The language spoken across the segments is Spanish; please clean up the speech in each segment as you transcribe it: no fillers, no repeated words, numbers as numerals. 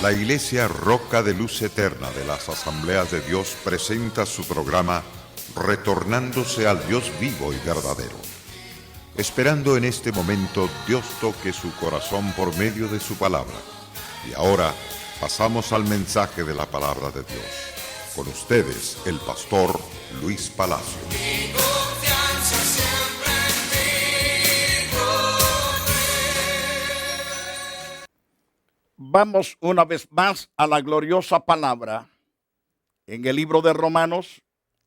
La Iglesia Roca de Luz Eterna de las Asambleas de Dios presenta su programa Retornándose al Dios vivo y verdadero. Esperando en este momento Dios toque su corazón por medio de su palabra. Y ahora pasamos al mensaje de la palabra de Dios. Con ustedes, el pastor Luis Palacio. Vamos una vez más a la gloriosa palabra en el libro de Romanos,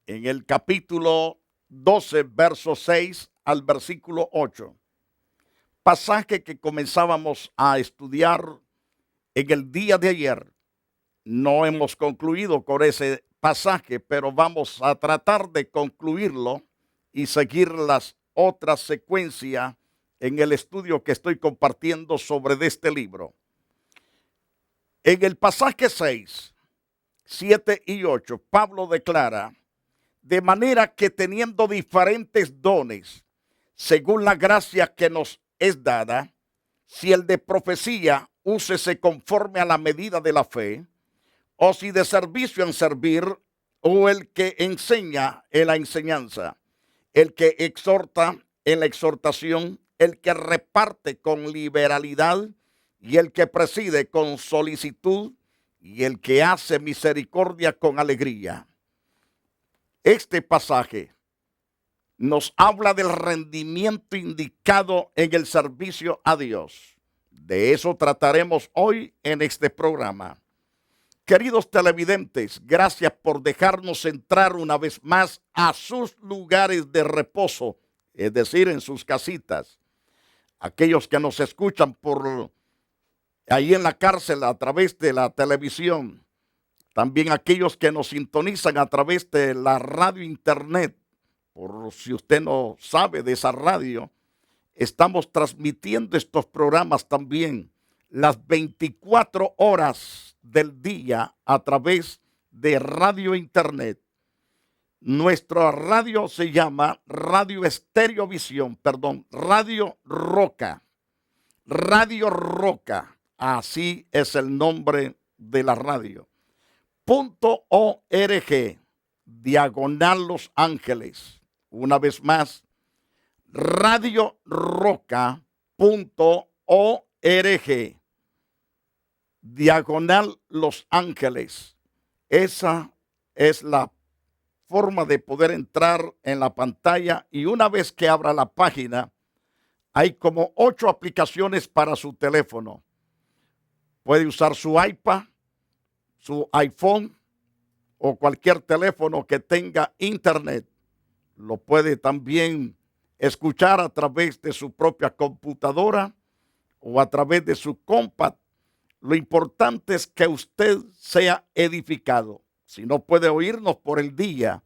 en el capítulo 12, verso 6 al versículo 8. Pasaje que comenzábamos a estudiar en el día de ayer. No hemos concluido con ese pasaje, pero vamos a tratar de concluirlo y seguir las otras secuencias en el estudio que estoy compartiendo sobre este libro. En el pasaje 6, 7 y 8, Pablo declara: de manera que teniendo diferentes dones, según la gracia que nos es dada, si el de profecía, úsese conforme a la medida de la fe, o si de servicio en servir, o el que enseña en la enseñanza, el que exhorta en la exhortación, el que reparte con liberalidad, y el que preside con solicitud, y el que hace misericordia con alegría. Este pasaje nos habla del rendimiento indicado en el servicio a Dios. De eso trataremos hoy en este programa. Queridos televidentes, gracias por dejarnos entrar una vez más a sus lugares de reposo, es decir, en sus casitas. Aquellos que nos escuchan por ahí en la cárcel a través de la televisión, también aquellos que nos sintonizan a través de la radio internet, por si usted no sabe de esa radio, estamos transmitiendo estos programas también las 24 horas del día a través de radio internet. Nuestra radio se llama Radio Roca. Radio Roca. Así es el nombre de la radio. .org, diagonal Los Ángeles. Una vez más, radioroca.org, diagonal Los Ángeles. Esa es la forma de poder entrar en la pantalla, y una vez que abra la página, hay como 8 aplicaciones para su teléfono. Puede usar su iPad, su iPhone o cualquier teléfono que tenga internet. Lo puede también escuchar a través de su propia computadora o a través de su compad. Lo importante es que usted sea edificado. Si no puede oírnos por el día,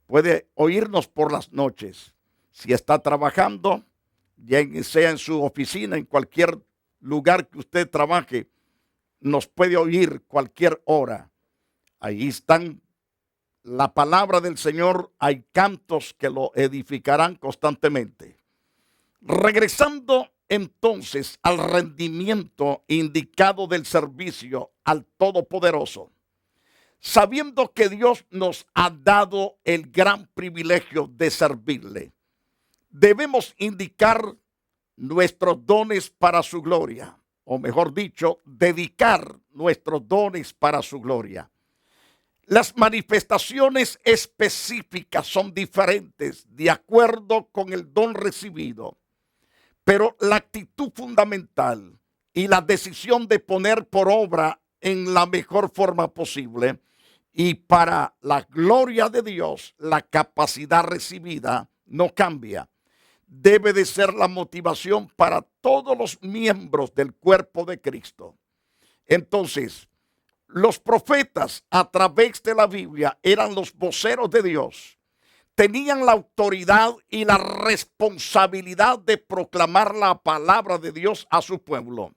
puede oírnos por las noches. Si está trabajando, ya sea en su oficina, en cualquier lugar que usted trabaje, nos puede oír cualquier hora. Ahí están la palabra del Señor. Hay cantos que lo edificarán constantemente. Regresando entonces al rendimiento indicado del servicio al Todopoderoso. Sabiendo que Dios nos ha dado el gran privilegio de servirle, debemos indicar nuestros dones para su gloria. O mejor dicho, dedicar nuestros dones para su gloria. Las manifestaciones específicas son diferentes de acuerdo con el don recibido, pero la actitud fundamental y la decisión de poner por obra en la mejor forma posible y para la gloria de Dios, la capacidad recibida no cambia. Debe de ser la motivación para todos los miembros del cuerpo de Cristo. Entonces, los profetas a través de la Biblia eran los voceros de Dios. Tenían la autoridad y la responsabilidad de proclamar la palabra de Dios a su pueblo.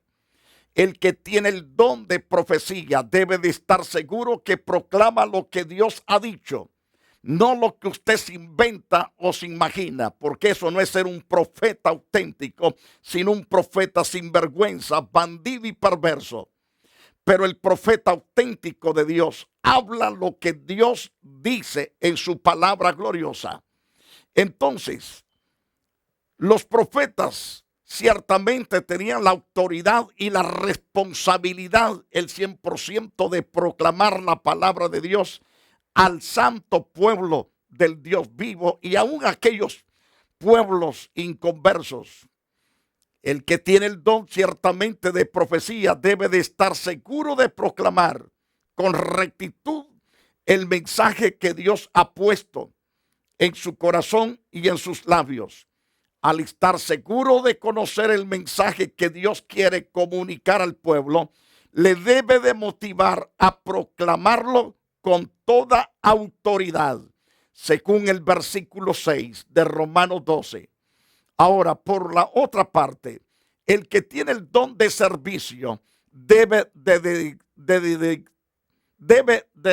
El que tiene el don de profecía debe de estar seguro que proclama lo que Dios ha dicho. No lo que usted se inventa o se imagina, porque eso no es ser un profeta auténtico, sino un profeta sinvergüenza, bandido y perverso. Pero el profeta auténtico de Dios habla lo que Dios dice en su palabra gloriosa. Entonces, los profetas ciertamente tenían la autoridad y la responsabilidad, el 100% de proclamar la palabra de Dios al santo pueblo del Dios vivo y aún aquellos pueblos inconversos. El que tiene el don ciertamente de profecía debe de estar seguro de proclamar con rectitud el mensaje que Dios ha puesto en su corazón y en sus labios. Al estar seguro de conocer el mensaje que Dios quiere comunicar al pueblo, le debe de motivar a proclamarlo con toda autoridad, según el versículo 6 de Romanos 12. Ahora, por la otra parte, el que tiene el don de servicio debe de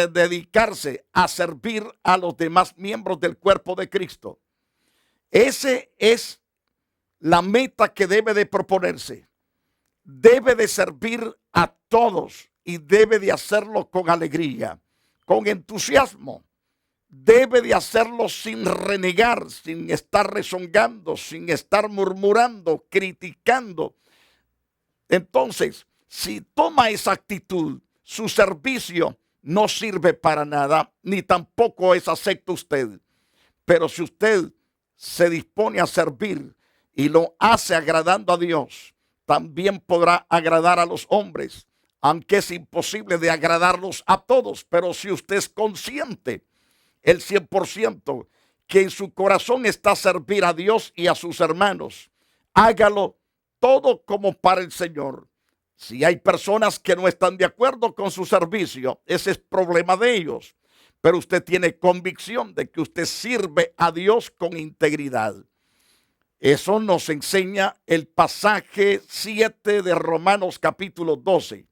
dedicarse a servir a los demás miembros del cuerpo de Cristo. Ese es la meta que debe de proponerse. Debe de servir a todos y debe de hacerlo con alegría, con entusiasmo. Debe de hacerlo sin renegar, sin estar rezongando, sin estar murmurando, criticando. Entonces, si toma esa actitud, su servicio no sirve para nada, ni tampoco es acepto usted. Pero si usted se dispone a servir y lo hace agradando a Dios, también podrá agradar a los hombres, aunque es imposible de agradarlos a todos. Pero si usted es consciente, el 100%, que en su corazón está servir a Dios y a sus hermanos, hágalo todo como para el Señor. Si hay personas que no están de acuerdo con su servicio, ese es problema de ellos. Pero usted tiene convicción de que usted sirve a Dios con integridad. Eso nos enseña el pasaje 7 de Romanos capítulo 12.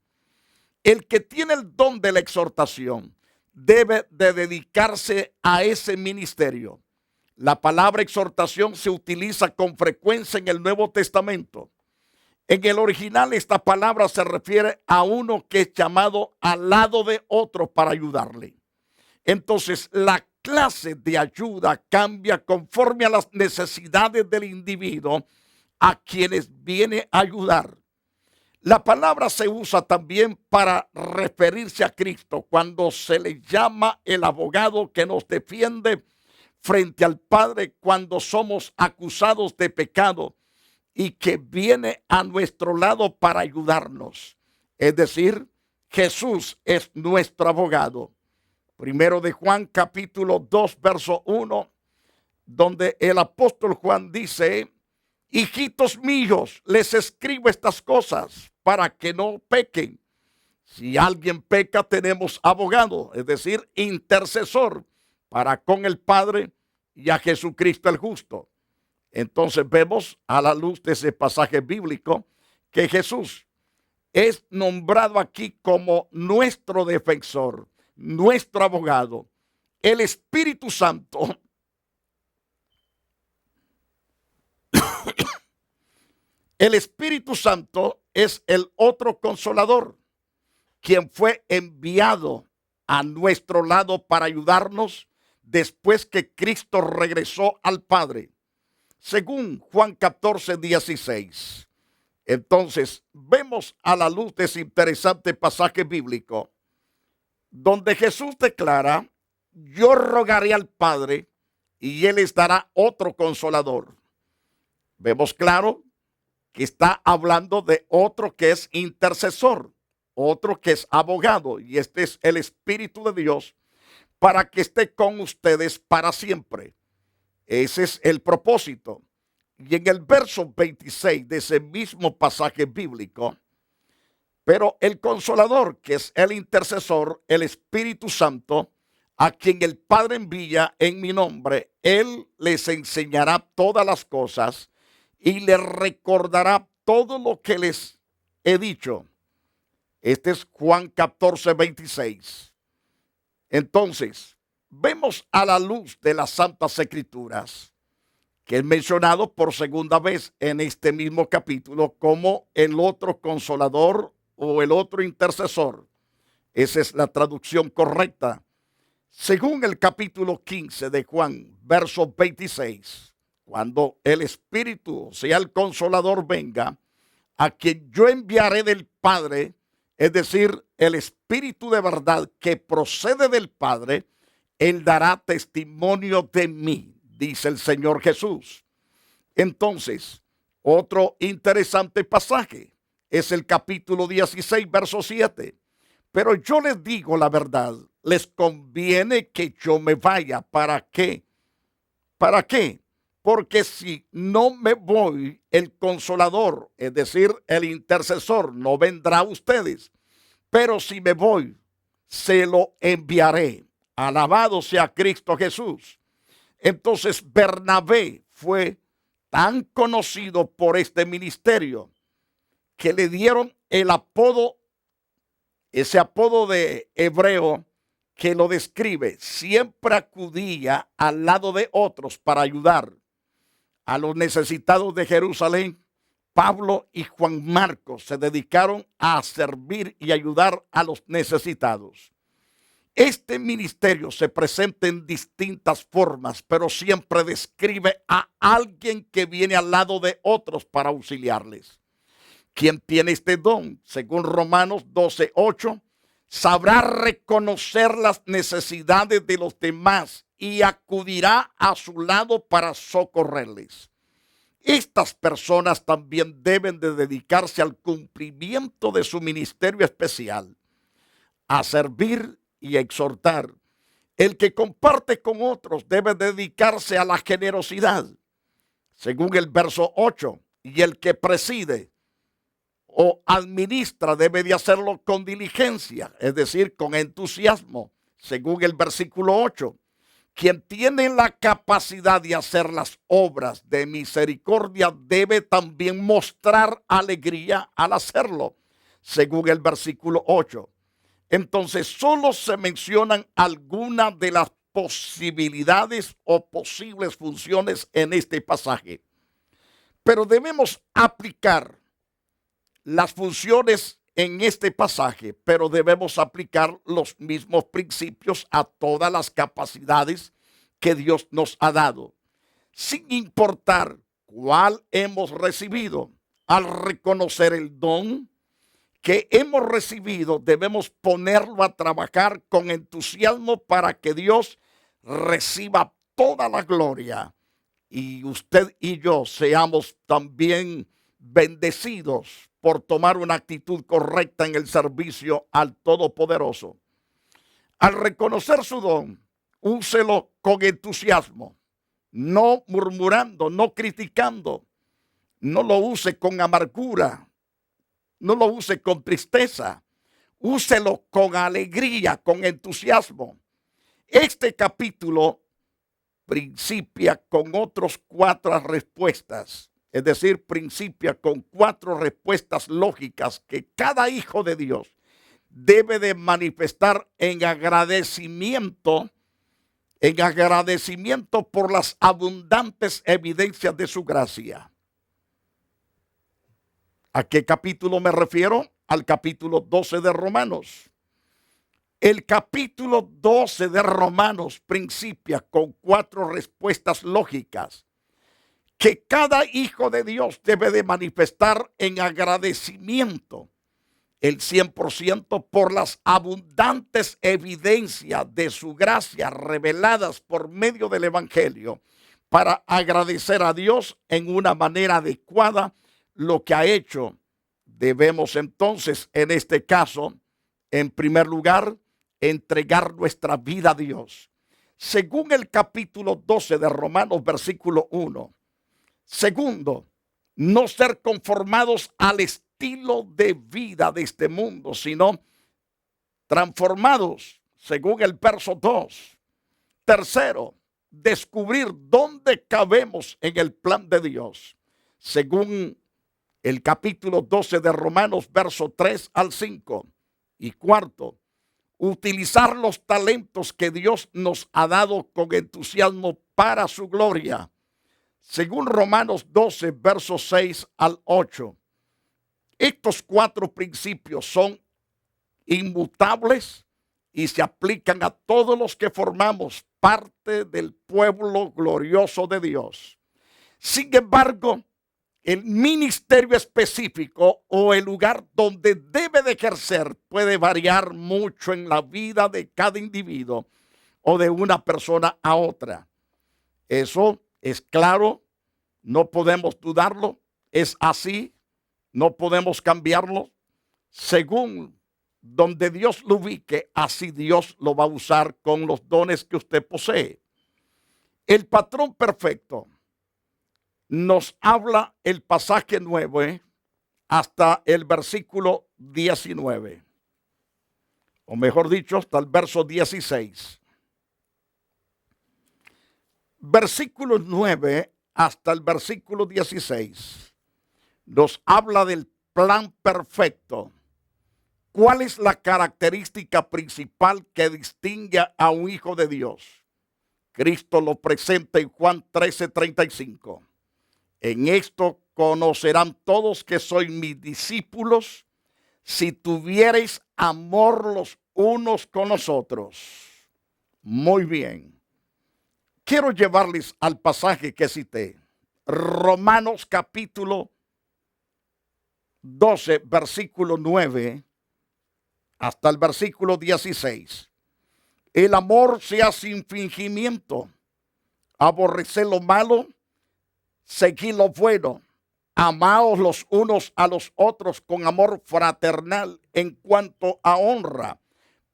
El que tiene el don de la exhortación debe de dedicarse a ese ministerio. La palabra exhortación se utiliza con frecuencia en el Nuevo Testamento. En el original esta palabra se refiere a uno que es llamado al lado de otro para ayudarle. Entonces la clase de ayuda cambia conforme a las necesidades del individuo a quienes viene a ayudar. La palabra se usa también para referirse a Cristo cuando se le llama el abogado que nos defiende frente al Padre cuando somos acusados de pecado y que viene a nuestro lado para ayudarnos. Es decir, Jesús es nuestro abogado. Primero de Juan capítulo 2 verso 1, donde el apóstol Juan dice: hijitos míos, les escribo estas cosas para que no pequen. Si alguien peca, tenemos abogado, es decir, intercesor para con el Padre y a Jesucristo el justo. Entonces vemos a la luz de ese pasaje bíblico que Jesús es nombrado aquí como nuestro defensor, nuestro abogado. El Espíritu Santo el Espíritu Santo es el otro consolador, quien fue enviado a nuestro lado para ayudarnos después que Cristo regresó al Padre, según Juan 14, 16. Entonces, vemos a la luz de ese interesante pasaje bíblico, donde Jesús declara: yo rogaré al Padre y Él les dará otro consolador. Vemos claro que está hablando de otro que es intercesor, otro que es abogado, y este es el Espíritu de Dios para que esté con ustedes para siempre. Ese es el propósito. Y en el verso 26 de ese mismo pasaje bíblico: pero el consolador, que es el intercesor, el Espíritu Santo, a quien el Padre envía en mi nombre, Él les enseñará todas las cosas y les recordará todo lo que les he dicho. Este es Juan 14, 26. Entonces, vemos a la luz de las Santas Escrituras que es mencionado por segunda vez en este mismo capítulo como el otro consolador o el otro intercesor. Esa es la traducción correcta. Según el capítulo 15 de Juan, verso 26, cuando el Espíritu, o sea, el Consolador, venga, a quien yo enviaré del Padre, es decir, el Espíritu de verdad que procede del Padre, Él dará testimonio de mí, dice el Señor Jesús. Entonces, otro interesante pasaje es el capítulo 16, verso 7. Pero yo les digo la verdad, les conviene que yo me vaya. ¿Para qué? ¿Para qué? Porque si no me voy, el Consolador, es decir, el intercesor, no vendrá a ustedes. Pero si me voy, se lo enviaré. Alabado sea Cristo Jesús. Entonces Bernabé fue tan conocido por este ministerio que le dieron el apodo, ese apodo de hebreo que lo describe. Siempre acudía al lado de otros para ayudar a los necesitados de Jerusalén. Pablo y Juan Marcos se dedicaron a servir y ayudar a los necesitados. Este ministerio se presenta en distintas formas, pero siempre describe a alguien que viene al lado de otros para auxiliarles. ¿Quién tiene este don? Según Romanos 12:8, sabrá reconocer las necesidades de los demás y acudirá a su lado para socorrerles. Estas personas también deben de dedicarse al cumplimiento de su ministerio especial, a servir y exhortar. El que comparte con otros debe dedicarse a la generosidad, según el verso 8, y el que preside o administra debe de hacerlo con diligencia, es decir, con entusiasmo, según el versículo 8. Quien tiene la capacidad de hacer las obras de misericordia debe también mostrar alegría al hacerlo, según el versículo 8. Entonces, solo se mencionan algunas de las posibilidades o posibles funciones en este pasaje. Pero debemos aplicar las funciones en este pasaje, pero debemos aplicar los mismos principios a todas las capacidades que Dios nos ha dado, sin importar cuál hemos recibido. Al reconocer el don que hemos recibido, debemos ponerlo a trabajar con entusiasmo para que Dios reciba toda la gloria y usted y yo seamos también bendecidos por tomar una actitud correcta en el servicio al Todopoderoso. Al reconocer su don, úselo con entusiasmo, no murmurando, no criticando. No lo use con amargura, no lo use con tristeza. Úselo con alegría, con entusiasmo. Este capítulo principia con otros 4 respuestas. Es decir, principia con 4 respuestas lógicas que cada hijo de Dios debe de manifestar en agradecimiento por las abundantes evidencias de su gracia. ¿A qué capítulo me refiero? Al capítulo 12 de Romanos. El capítulo 12 de Romanos principia con 4 respuestas lógicas que cada hijo de Dios debe de manifestar en agradecimiento, el 100% por las abundantes evidencias de su gracia reveladas por medio del Evangelio, para agradecer a Dios en una manera adecuada lo que ha hecho. Debemos entonces, en este caso, en primer lugar, entregar nuestra vida a Dios. Según el capítulo 12 de Romanos, versículo 1. Segundo, no ser conformados al estilo de vida de este mundo, sino transformados, según el verso 2. Tercero, descubrir dónde cabemos en el plan de Dios, según el capítulo 12 de Romanos, verso 3 al 5. Y cuarto, utilizar los talentos que Dios nos ha dado con entusiasmo para su gloria, según Romanos 12, versos 6 al 8. Estos 4 principios son inmutables y se aplican a todos los que formamos parte del pueblo glorioso de Dios. Sin embargo, el ministerio específico o el lugar donde debe de ejercer puede variar mucho en la vida de cada individuo o de una persona a otra. Eso es claro, no podemos dudarlo, es así, no podemos cambiarlo. Según donde Dios lo ubique, así Dios lo va a usar con los dones que usted posee. El patrón perfecto nos habla el pasaje 9 hasta el versículo 19, o mejor dicho, hasta el verso 16. Versículo 9 hasta el versículo 16 nos habla del plan perfecto. ¿Cuál es la característica principal que distingue a un hijo de Dios? Cristo lo presenta en Juan 13:35. En esto conocerán todos que sois mis discípulos, si tuviereis amor los unos con los otros. Muy bien. Quiero llevarles al pasaje que cité. Romanos capítulo 12, versículo 9 hasta el versículo 16. El amor sea sin fingimiento. Aborreced lo malo, seguid lo bueno. Amaos los unos a los otros con amor fraternal en cuanto a honra,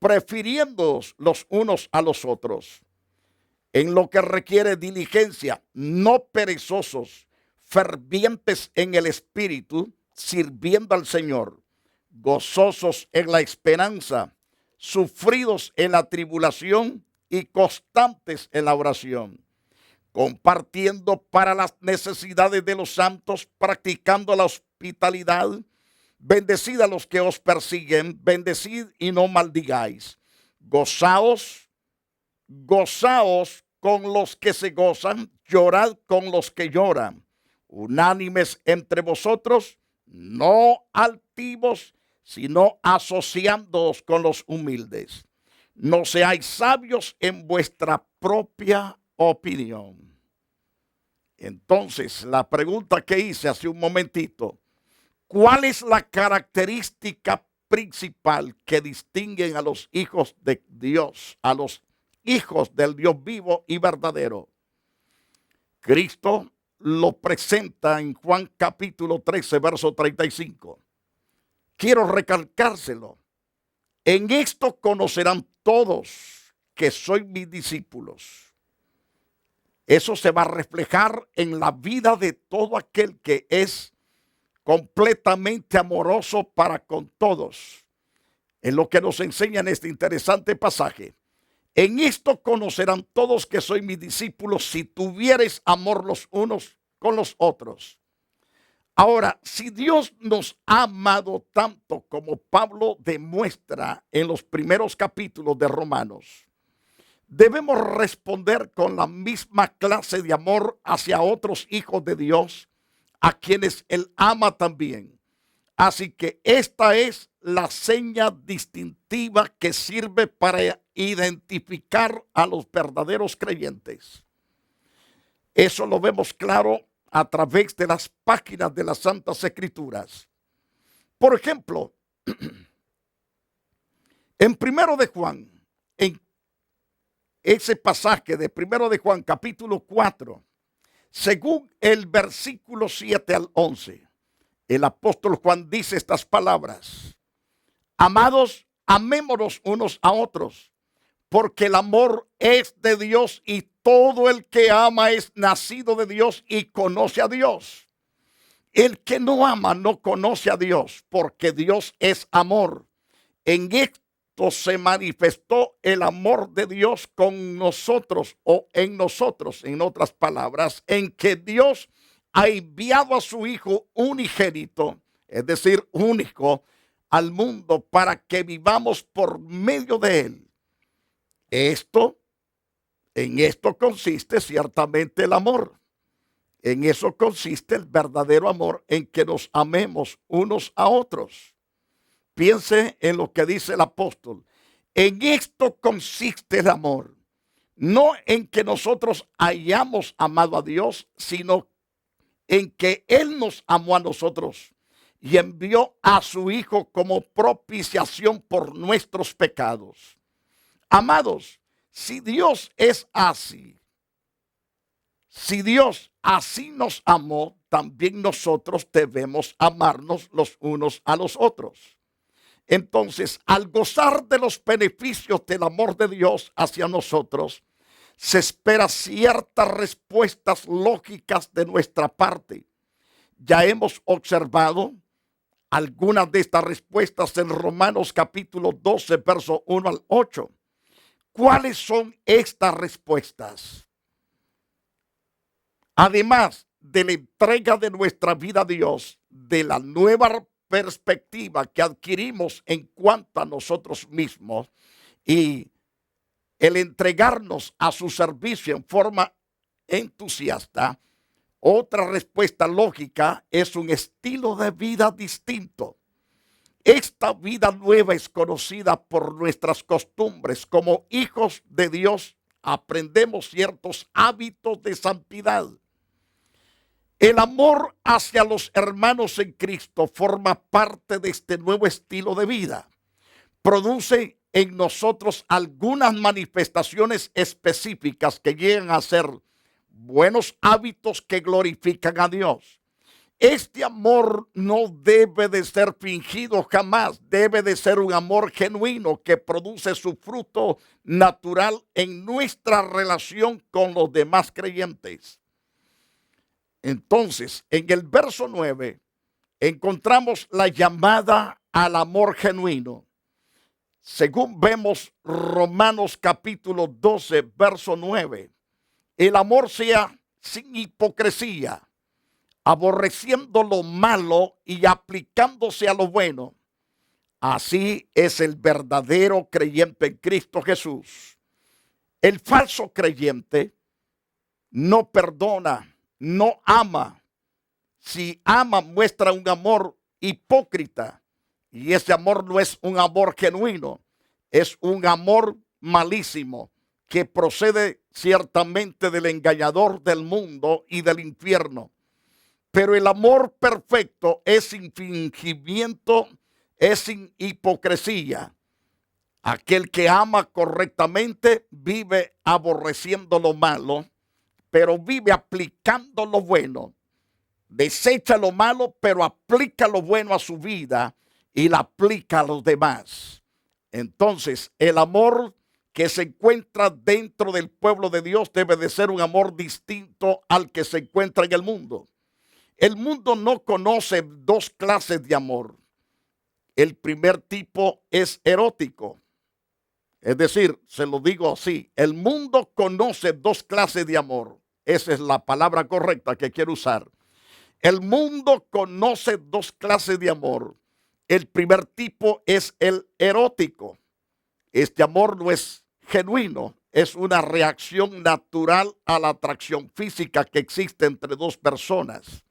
prefiriéndoos los unos a los otros. En lo que requiere diligencia, no perezosos, fervientes en el espíritu, sirviendo al Señor, gozosos en la esperanza, sufridos en la tribulación y constantes en la oración, compartiendo para las necesidades de los santos, practicando la hospitalidad. Bendecid a los que os persiguen, bendecid y no maldigáis. Gozaos con los que se gozan, llorad con los que lloran. Unánimes entre vosotros, no altivos, sino asociándoos con los humildes. No seáis sabios en vuestra propia opinión. Entonces, la pregunta que hice hace un momentito, ¿cuál es la característica principal que distinguen a los hijos de Dios, a los hijos del Dios vivo y verdadero? Cristo lo presenta en Juan capítulo 13, verso 35. Quiero recalcárselo. En esto conocerán todos que soy mis discípulos. Eso se va a reflejar en la vida de todo aquel que es completamente amoroso para con todos. Es lo que nos enseña en este interesante pasaje. En esto conocerán todos que soy mis discípulos si tuviereis amor los unos con los otros. Ahora, si Dios nos ha amado tanto como Pablo demuestra en los primeros capítulos de Romanos, debemos responder con la misma clase de amor hacia otros hijos de Dios, a quienes Él ama también. Así que esta es la seña distintiva que sirve para identificar a los verdaderos creyentes. Eso lo vemos claro a través de las páginas de las Santas Escrituras. Por ejemplo, en Primero de Juan, en ese pasaje de Primero de Juan, capítulo 4, según el versículo 7 al 11, el apóstol Juan dice estas palabras: amados, amémonos unos a otros, porque el amor es de Dios y todo el que ama es nacido de Dios y conoce a Dios. El que no ama no conoce a Dios, porque Dios es amor. En esto se manifestó el amor de Dios con nosotros, o en nosotros, en otras palabras, en que Dios ha enviado a su Hijo unigénito, es decir, único, al mundo para que vivamos por medio de Él. En esto consiste ciertamente el amor. En eso consiste el verdadero amor, en que nos amemos unos a otros. Piense en lo que dice el apóstol. En esto consiste el amor. No en que nosotros hayamos amado a Dios, sino en que Él nos amó a nosotros y envió a su Hijo como propiciación por nuestros pecados. Amados, si Dios es así, si Dios así nos amó, también nosotros debemos amarnos los unos a los otros. Entonces, al gozar de los beneficios del amor de Dios hacia nosotros, se espera ciertas respuestas lógicas de nuestra parte. Ya hemos observado algunas de estas respuestas en Romanos capítulo 12, verso 1 al 8. ¿Cuáles son estas respuestas? Además de la entrega de nuestra vida a Dios, de la nueva perspectiva que adquirimos en cuanto a nosotros mismos y el entregarnos a su servicio en forma entusiasta, otra respuesta lógica es un estilo de vida distinto. Esta vida nueva es conocida por nuestras costumbres. Como hijos de Dios aprendemos ciertos hábitos de santidad. El amor hacia los hermanos en Cristo forma parte de este nuevo estilo de vida. Produce en nosotros algunas manifestaciones específicas que llegan a ser buenos hábitos que glorifican a Dios. Este amor no debe de ser fingido jamás, debe de ser un amor genuino que produce su fruto natural en nuestra relación con los demás creyentes. Entonces, en el verso 9 encontramos la llamada al amor genuino. Según vemos Romanos capítulo 12, verso 9, el amor sea sin hipocresía, aborreciendo lo malo y aplicándose a lo bueno. Así es el verdadero creyente en Cristo Jesús. El falso creyente no perdona, no ama. Si ama, muestra un amor hipócrita. Y ese amor no es un amor genuino, es un amor malísimo que procede ciertamente del engañador del mundo y del infierno. Pero el amor perfecto es sin fingimiento, es sin hipocresía. Aquel que ama correctamente vive aborreciendo lo malo, pero vive aplicando lo bueno. Desecha lo malo, pero aplica lo bueno a su vida y la aplica a los demás. Entonces, el amor que se encuentra dentro del pueblo de Dios debe de ser un amor distinto al que se encuentra en el mundo. El mundo no conoce dos clases de amor. El primer tipo es erótico. Es decir, se lo digo así, el mundo conoce dos clases de amor. Esa es la palabra correcta que quiero usar. El mundo conoce dos clases de amor. El primer tipo es el erótico. Este amor no es genuino, es una reacción natural a la atracción física que existe entre dos personas.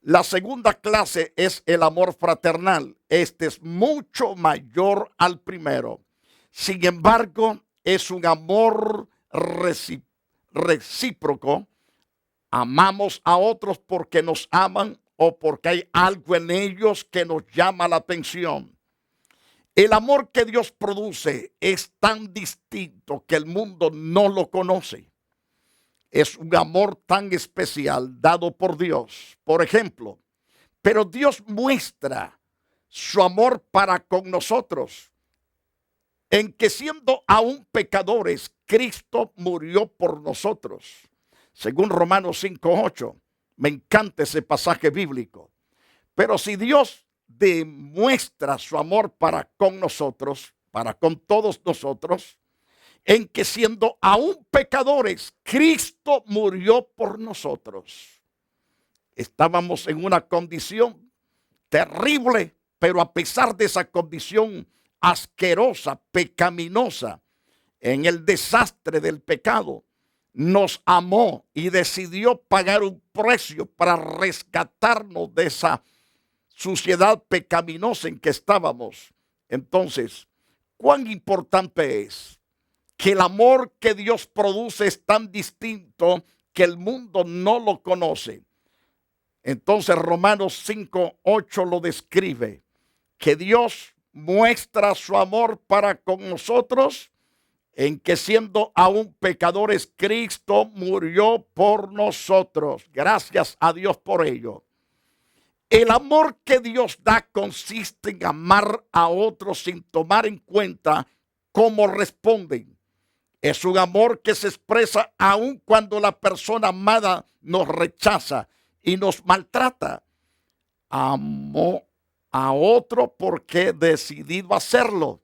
La segunda clase es el amor fraternal. Este es mucho mayor al primero. Sin embargo, es un amor recíproco. Amamos a otros porque nos aman o porque hay algo en ellos que nos llama la atención. El amor que Dios produce es tan distinto que el mundo no lo conoce. Es un amor tan especial dado por Dios. Por ejemplo, pero Dios muestra su amor para con nosotros en que siendo aún pecadores, Cristo murió por nosotros. Según Romanos 5:8. Me encanta ese pasaje bíblico. Pero si Dios demuestra su amor para con nosotros, para con todos nosotros, en que siendo aún pecadores, Cristo murió por nosotros. Estábamos en una condición terrible, pero a pesar de esa condición asquerosa, pecaminosa, en el desastre del pecado, nos amó y decidió pagar un precio para rescatarnos de esa suciedad pecaminosa en que estábamos. Entonces, ¿cuán importante es que el amor que Dios produce es tan distinto que el mundo no lo conoce? Entonces Romanos 5:8 lo describe, que Dios muestra su amor para con nosotros en que siendo aún pecadores, Cristo murió por nosotros. Gracias a Dios por ello. El amor que Dios da consiste en amar a otros sin tomar en cuenta cómo responden. Es un amor que se expresa aun cuando la persona amada nos rechaza y nos maltrata. Amo a otro porque he decidido hacerlo.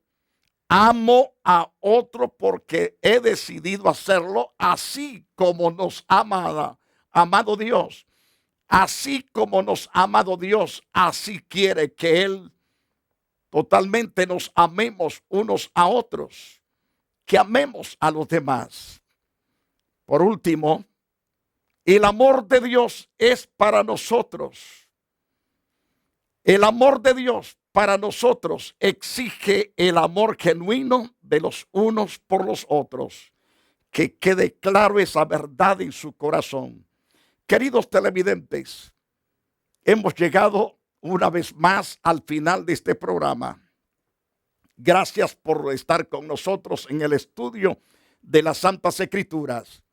Amo a otro porque he decidido hacerlo así como nos ha amado Dios. Así como nos ha amado Dios, así quiere que Él totalmente nos amemos unos a otros, que amemos a los demás. Por último, el amor de Dios es para nosotros. El amor de Dios para nosotros exige el amor genuino de los unos por los otros. Que quede claro esa verdad en su corazón. Queridos televidentes, hemos llegado una vez más al final de este programa. Gracias por estar con nosotros en el estudio de las Santas Escrituras.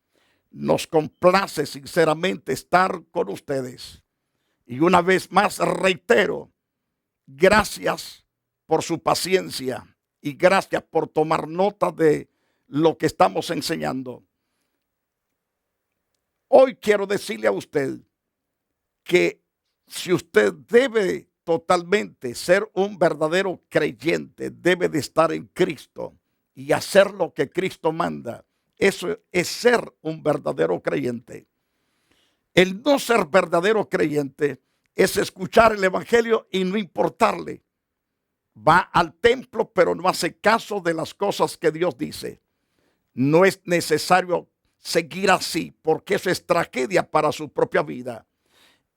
Nos complace sinceramente estar con ustedes. Y una vez más reitero, gracias por su paciencia y gracias por tomar nota de lo que estamos enseñando. Hoy quiero decirle a usted que si usted debe totalmente ser un verdadero creyente, debe de estar en Cristo y hacer lo que Cristo manda. Eso es ser un verdadero creyente. El no ser verdadero creyente es escuchar el evangelio y no importarle. Va al templo, pero no hace caso de las cosas que Dios dice. No es necesario seguir así, porque eso es tragedia para su propia vida.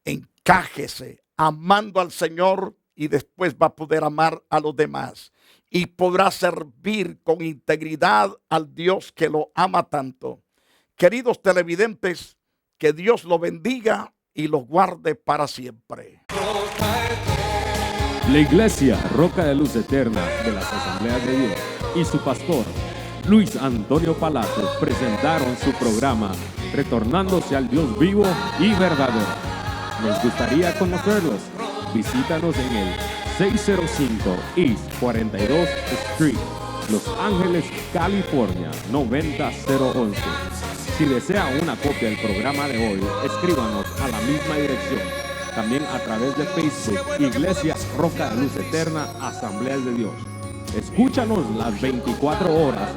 Encájese amando al Señor y después va a poder amar a los demás. Y podrá servir con integridad al Dios que lo ama tanto. Queridos televidentes, que Dios lo bendiga y lo guarde para siempre. La Iglesia Roca de Luz Eterna de las Asambleas de Dios y su pastor Luis Antonio Palacios presentaron su programa Retornándose al Dios vivo y verdadero. Nos gustaría conocerlos. Visítanos en el 605 East 42 Street, Los Ángeles, California 90011. Si desea una copia del programa de hoy, escríbanos a la misma dirección. También a través de Facebook, Iglesia Roca de Luz Eterna, Asambleas de Dios. Escúchanos las 24 horas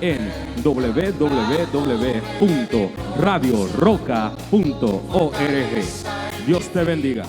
en www.radioroca.org. Dios te bendiga.